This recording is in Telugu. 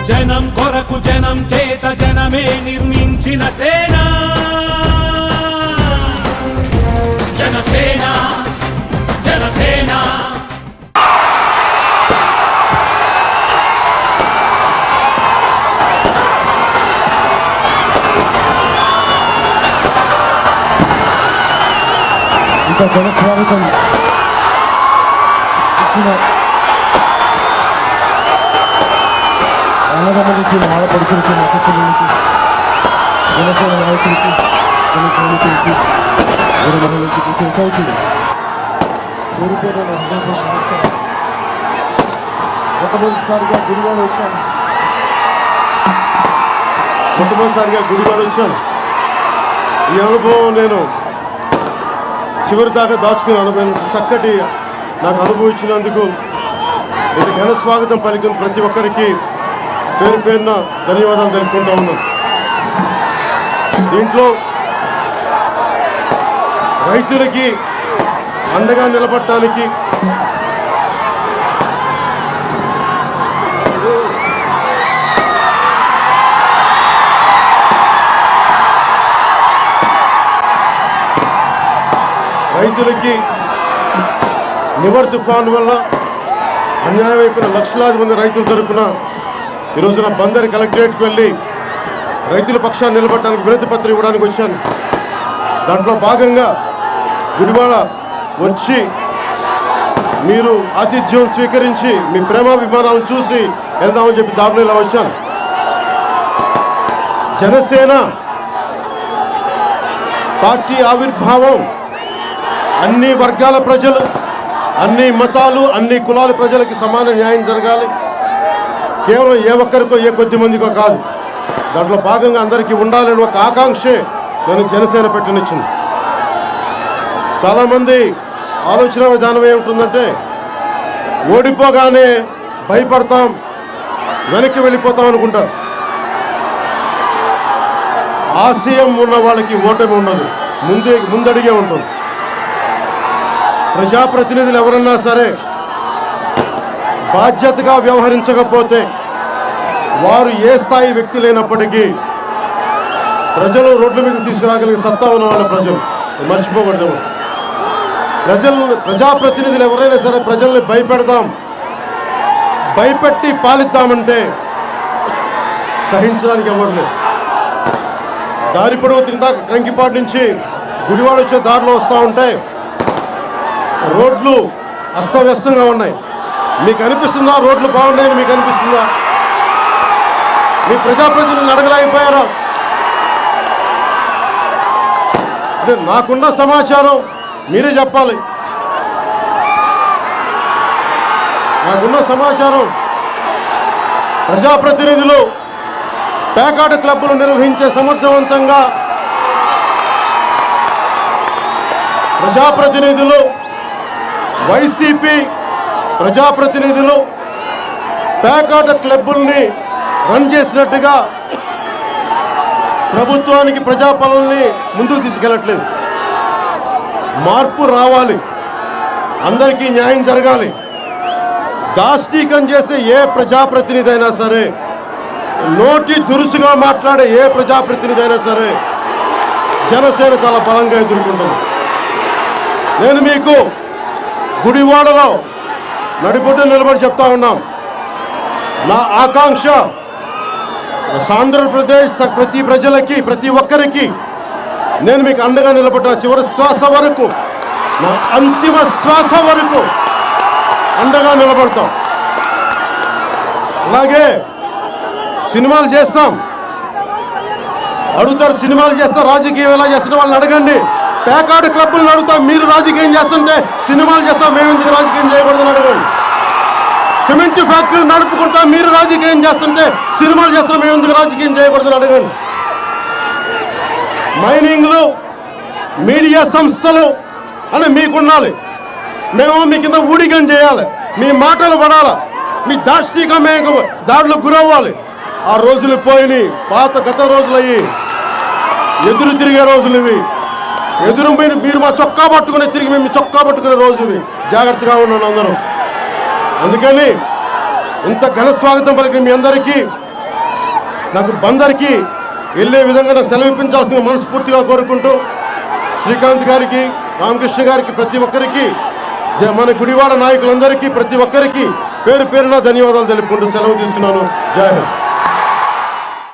జనం కొరకు జనం చేత జనమే నిర్మించిన సేన జనసేన జనసేన ఇంకా ఘన స్వాగతం ఇచ్చిన అన్నదమ్ములకి ఆడపడుచులకి నక్షత్రులకి జనసేన నాయకులకి జన సైనికులకి గురుమహులకి కృతజ్ఞతలు కోరిపోయిన మొట్టమొదటిసారిగా గుడివాడ వచ్చాను ఈ అనుభవం నేను చివరి దాకా దాచుకుని అనుభవం చక్కటి నాకు అనుభవం ఇచ్చినందుకు ఇది ఘన స్వాగతం పలికిన ప్రతి ఒక్కరికి పేరు పేరున ధన్యవాదాలు తెలుపుకుంటూ ఉన్నాం. దీంట్లో రైతులకి అండగా నిలబడటానికి నివర్ తుఫాన్ వల్ల అన్యాయం అయిపోయిన లక్షలాది మంది రైతుల తరపున ఈరోజున బందర్ కలెక్టరేట్కి వెళ్ళి రైతుల పక్షాన్ని నిలబడటానికి వినతి పత్రం ఇవ్వడానికి వచ్చాను. దాంట్లో భాగంగా గుడివాడ వచ్చి మీరు ఆతిథ్యం స్వీకరించి మీ ప్రేమాభిమానాలను చూసి వెళ్దామని చెప్పి దారిలో ఇలా వచ్చాను. జనసేన పార్టీ ఆవిర్భావం అన్ని వర్గాల ప్రజలు, అన్ని మతాలు, అన్ని కులాల ప్రజలకి సమాన న్యాయం జరగాలి. కేవలం ఏ ఒక్కరికో ఏ కొద్ది మందికో కాదు. దాంట్లో భాగంగా అందరికీ ఉండాలని ఒక ఆకాంక్షే నేను జనసేన పెట్టనిచ్చింది. చాలామంది ఆలోచన విధానం ఏముంటుందంటే ఓడిపోగానే భయపడతాం, వెనక్కి వెళ్ళిపోతాం అనుకుంటారు. ఆశయం ఉన్న వాళ్ళకి ఓటమి ఉండదు, ముందడిగే ఉంటుంది. ప్రజాప్రతినిధులు ఎవరన్నా సరే బాధ్యతగా వ్యవహరించకపోతే వారు ఏ స్థాయి వ్యక్తులైనప్పటికీ ప్రజలు రోడ్ల మీద తీసుకురాగలిగే సత్తా ఉన్న వాళ్ళ ప్రజలు మర్చిపోకూడదు. ప్రజాప్రతినిధులు ఎవరైనా సరే ప్రజల్ని భయపెట్టి పాలిద్దామంటే సహించడానికి ఎవరు లేదు. దారి పొడవు తిందాక కంకిపాటి నుంచి గుడివాడ వచ్చే దారిలో వస్తూ ఉంటే రోడ్లు అస్తవ్యస్తంగా ఉన్నాయి. మీకు అనిపిస్తుందా రోడ్లు బాగున్నాయని? మీకు అనిపిస్తుందా? మీ ప్రజాప్రతినిధులను అడగలేకపోయారా? అంటే నాకున్న సమాచారం మీరే చెప్పాలి. నాకున్న సమాచారం ప్రజాప్రతినిధులు పేకాట క్లబ్బులు నిర్వహించే సమర్థవంతంగా ప్రజాప్రతినిధులు, వైసీపీ ప్రజాప్రతినిధులు పేకాట క్లబ్బుల్ని రన్ చేసినట్టుగా ప్రభుత్వానికి ప్రజాపాలనని ముందుకు తీసుకెళ్ళట్లేదు. మార్పు రావాలి, అందరికీ న్యాయం జరగాలి. దాష్టీకం చేసే ఏ ప్రజాప్రతినిధి అయినా సరే, నోటి దురుసుగా మాట్లాడే ఏ ప్రజాప్రతినిధి అయినా సరే జనసేన చాలా బలంగా ఎదుర్కొంటుంది. నేను మీకు గుడివాడలో నడిబొడ్డు నిలబడి చెప్తా ఉన్నాం. నా ఆకాంక్ష ఆంధ్రప్రదేశ్ ప్రతి ప్రజలకి, ప్రతి ఒక్కరికి నేను మీకు అండగా నిలబడ్డా. చివరి శ్వాస వరకు, నా అంతిమ శ్వాస వరకు అండగా నిలబడతాం. అలాగే సినిమాలు చేస్తాం, అడుగుతారు సినిమాలు చేస్తాం, రాజకీయం ఎలా చేస్తున్న వాళ్ళని అడగండి. పేకాట క్లబ్బులను అడుగుతాం, మీరు రాజకీయం చేస్తుంటే సినిమాలు చేస్తాం, మేము ఎందుకు రాజకీయం చేయకూడదని అడగండి. సిమెంట్ ఫ్యాక్టరీలు నడుపుకుంటాం, మీరు రాజకీయం చేస్తుంటే సినిమాలు చేస్తాం, మేము ఎందుకు రాజకీయం చేయకూడదని అడగండి. మైనింగ్లు, మీడియా సంస్థలు అని మీకుండాలి. మేము మీ కింద ఊడిగం చేయాలి, మీ మాటలు పడాలి, మీ దాష్టీకం దాడులు గురవ్వాలి. ఆ రోజులు పోయినాయి, గత రోజులయ్యి ఎదురు తిరిగే రోజులు ఇవి. ఎదురు మీరు మా చొక్కా పట్టుకునే తిరిగి మేము చొక్కా పట్టుకునే రోజు ఇవి. జాగ్రత్తగా ఉన్నాను అందరూ. అందుకని ఇంత ఘన స్వాగతం పలికిన మీ అందరికీ నాకు బందర్కి వెళ్ళే విధంగా నాకు సెలవు ఇప్పించాల్సింది మనస్ఫూర్తిగా కోరుకుంటూ శ్రీకాంత్ గారికి, రామకృష్ణ గారికి, ప్రతి ఒక్కరికి, మన గుడివాడ నాయకులందరికీ ప్రతి ఒక్కరికి పేరు పేరున ధన్యవాదాలు తెలుపుకుంటూ సెలవు తీసుకున్నాను. జై హింద్.